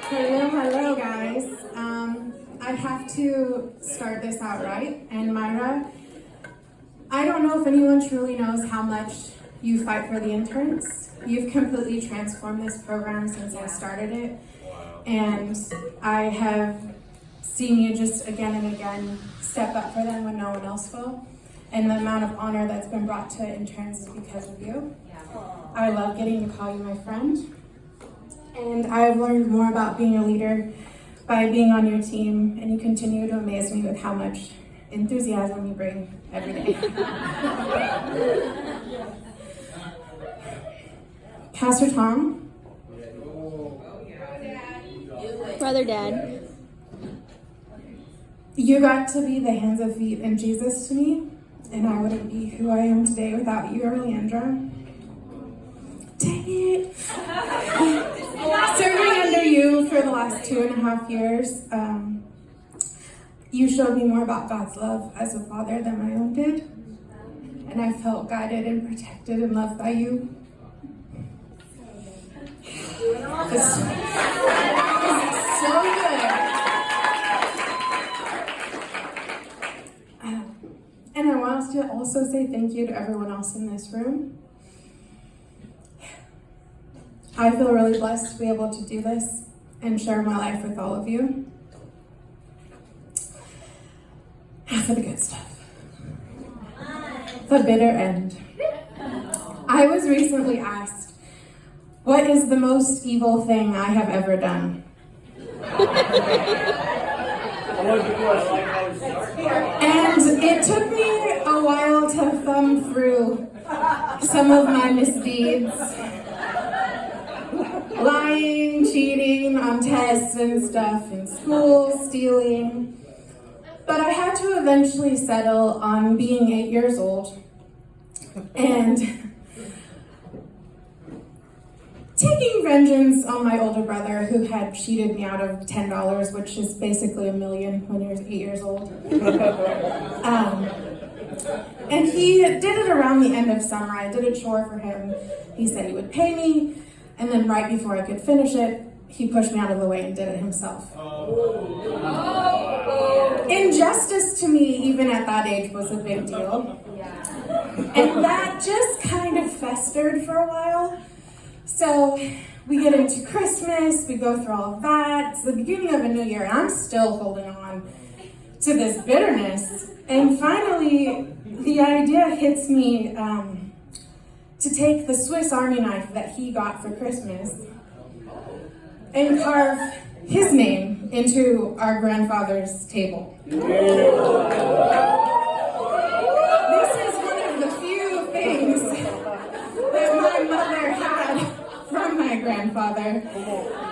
Hello, guys. I have to start this out right. And Myra, I don't know if anyone truly knows how much you fight for the interns. You've completely transformed this program since I started it. And I have seen you just again and again step up for them when no one else will. And the amount of honor that's been brought to interns is because of you. I love getting to call you my friend. And I've learned more about being a leader by being on your team, and you continue to amaze me with how much enthusiasm you bring every day. Pastor Tom. Brother Dad. You got to be the hands and feet in Jesus to me, and I wouldn't be who I am today without you or Leandra. Dang it! Serving under you for the last 2.5 years, you showed me more about God's love as a father than my own did, and I felt guided and protected and loved by you. It's so good. And I want to also say thank you to everyone else in this room. I feel really blessed to be able to do this and share my life with all of you. Now for the good stuff. The bitter end. I was recently asked, what is the most evil thing I have ever done? And it took me a while to thumb through some of my misdeeds. Lying, cheating on tests and stuff in school, stealing. But I had to eventually settle on being 8 years old and taking vengeance on my older brother who had cheated me out of $10, which is basically $1 million when you're 8 years old. And he did it around the end of summer. I did a chore for him. He said he would pay me. And then right before I could finish it, he pushed me out of the way and did it himself. Injustice to me, even at that age, was a big deal. And that just kind of festered for a while. So we get into Christmas, we go through all of that. It's the beginning of a new year, and I'm still holding on to this bitterness. And finally, the idea hits me to take the Swiss Army knife that he got for Christmas and carve his name into our grandfather's table. This is one of the few things that my mother had from my grandfather.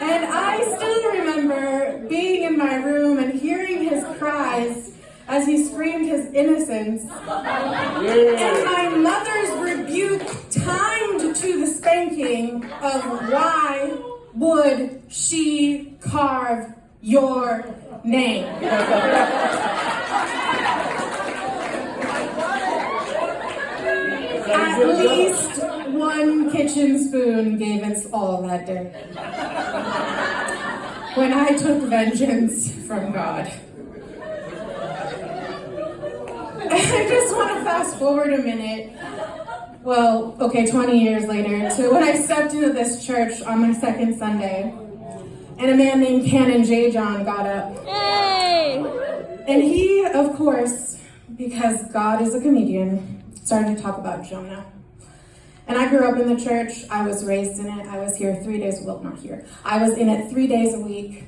And I still remember being in my room and hearing his cries as he screamed his innocence. And my mother's rebuke timed to the spanking of why would she carve your name? At least one kitchen spoon gave its all that day when I took vengeance from God. I just want to fast forward a minute. Well, okay, 20 years later, to when I stepped into this church on my second Sunday, and a man named Canon J. John got up. Yay! And he, of course, because God is a comedian, started to talk about Jonah. And I grew up in the church. I was raised in it. I was here 3 days, well, not here. I was in it 3 days a week.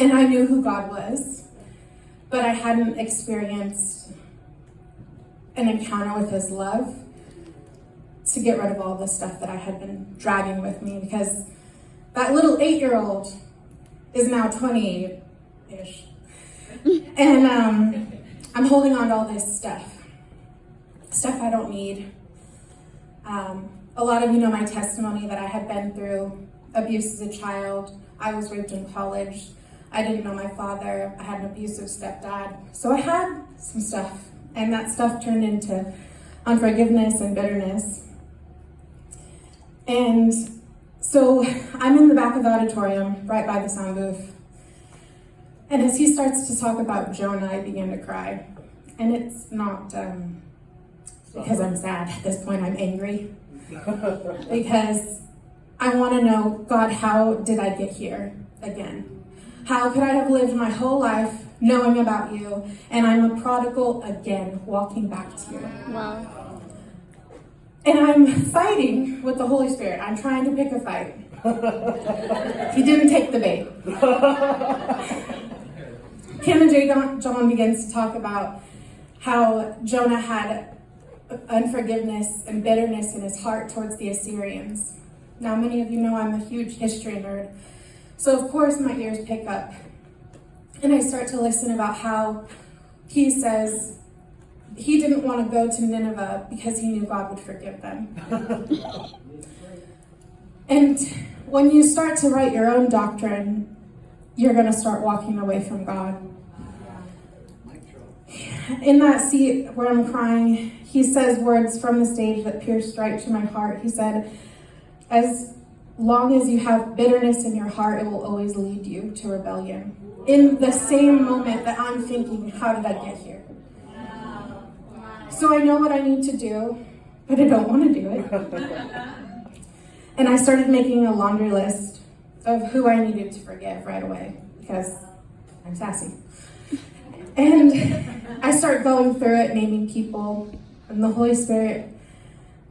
And I knew who God was, but I hadn't experienced an encounter with his love to get rid of all the stuff that I had been dragging with me, because that little 8-year-old is now 28-ish. And I'm holding on to all this stuff I don't need. A lot of you know my testimony that I had been through abuse as a child. I was raped in college. I didn't know my father. I had an abusive stepdad. So I had some stuff, and that stuff turned into unforgiveness and bitterness. And so So I'm in the back of the auditorium, right by the sound booth. And as he starts to talk about Jonah, I begin to cry. And it's not because I'm sad. At this point, I'm angry. Because I want to know, God, how did I get here again? How could I have lived my whole life knowing about you, and I'm a prodigal again, walking back to you? Wow. And I'm fighting with the Holy Spirit. I'm trying to pick a fight. He didn't take the bait. Kim and John begins to talk about how Jonah had unforgiveness and bitterness in his heart towards the Assyrians. Now, many of you know I'm a huge history nerd, so of course my ears pick up. And I start to listen about how he says he didn't want to go to Nineveh because he knew God would forgive them. And when you start to write your own doctrine, you're going to start walking away from God. In that seat where I'm crying, he says words from the stage that pierced right to my heart. He said, as long as you have bitterness in your heart, it will always lead you to rebellion. In the same moment that I'm thinking, how did I get here? So I know what I need to do, but I don't want to do it. And I started making a laundry list of who I needed to forgive right away, because I'm sassy. And I start going through it, naming people, and the Holy Spirit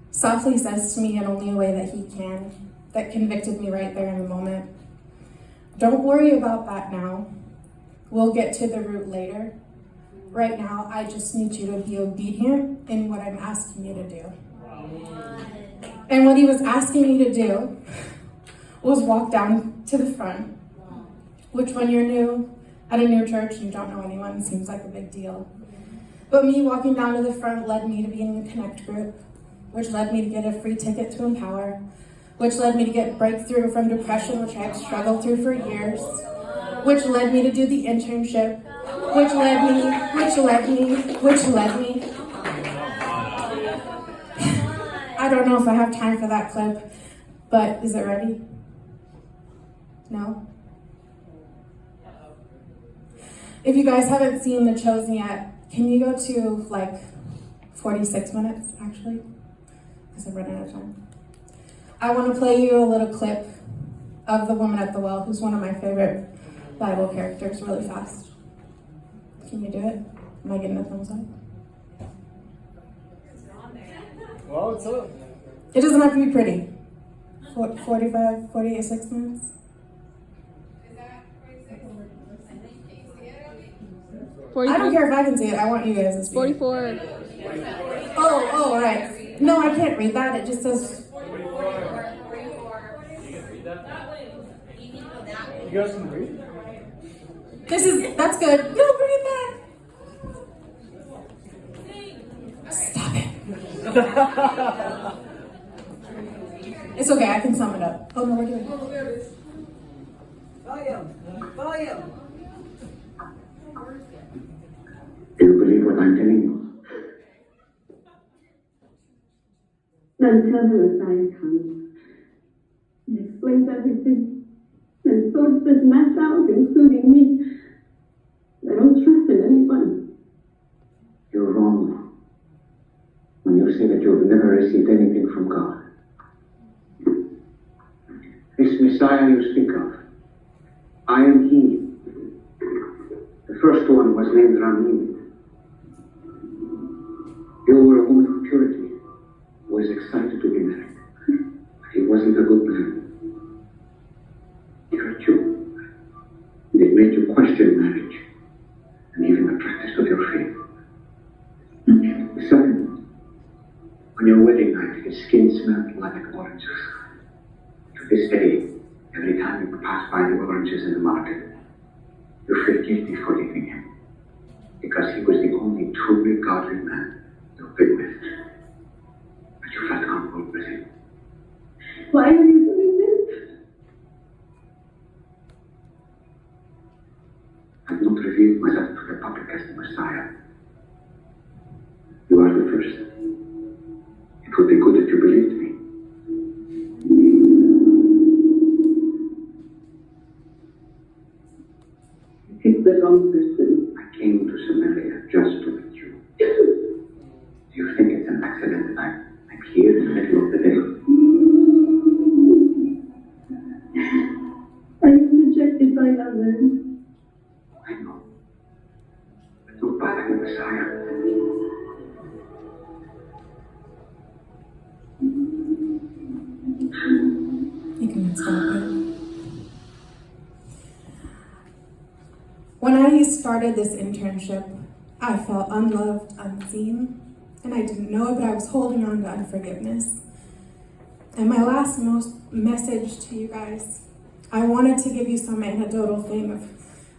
softly says to me in only a way that he can, that convicted me right there in the moment, don't worry about that now. We'll get to the root later. Right now, I just need you to be obedient in what I'm asking you to do. And what he was asking me to do was walk down to the front, which when you're new at a new church and you don't know anyone, seems like a big deal. But me walking down to the front led me to be in the Connect group, which led me to get a free ticket to Empower, which led me to get breakthrough from depression, which I had struggled through for years, which led me to do the internship, which led me. I don't know if I have time for that clip, but is it ready? No? If you guys haven't seen The Chosen yet, can you go to like 46 minutes, actually? Because I'm running out of time. I want to play you a little clip of the woman at the well, who's one of my favorite Bible characters, really fast. Can you do it? Am I getting a thumbs up? Well, what's up? It doesn't have to be pretty. 45, 46 minutes? I don't care if I can see it. I want you guys to see it. 44. Oh, right. No, I can't read that. It just says... You guys can read? That's good. No, bring it back. Stop it. It's okay, I can sum it up. Oh no, we're doing it. Volume. Do you believe what I'm telling you? Then tell the Messiah comes and explains everything and sorts this mess out, including me. I don't trust in anyone. You're wrong when you say that you've never received anything from God. This Messiah you speak of, I am he. The first one was named Ramin. You were a woman of purity who was excited to be married. He wasn't a good man. He hurt you. And it made you question marriage and even the practice of your faith. The second, on your wedding night, his skin smelled like oranges. To this day, every time you pass by the oranges in the market, you feel guilty for leaving him, because he was the only truly godly man you've been with. But you felt comfortable with him. Why are you doing this? I've not revealed myself to the public as the Messiah. You are the first. It would be good if you believed me. wrong person. I came to Samaria just to meet you. Do you think it's an accident that I'm here in the middle of the day? I am rejected by others. I know. But look back at the Messiah. You can stop it. When I started this internship, I felt unloved, unseen, and I didn't know it, but I was holding on to unforgiveness. And my last message to you guys, I wanted to give you some anecdotal thing of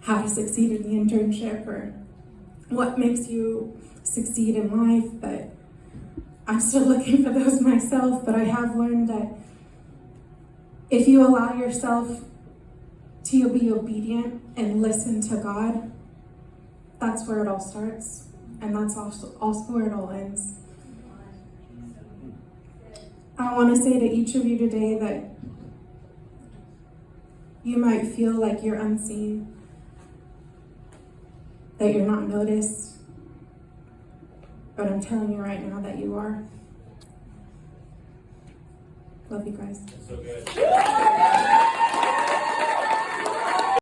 how to succeed in the internship or what makes you succeed in life, but I'm still looking for those myself. But I have learned that if you allow yourself to be obedient and listen to God, that's where it all starts, and that's also where it all ends. I want to say to each of you today that you might feel like you're unseen, that you're not noticed, but I'm telling you right now that you are. Love you guys. So good.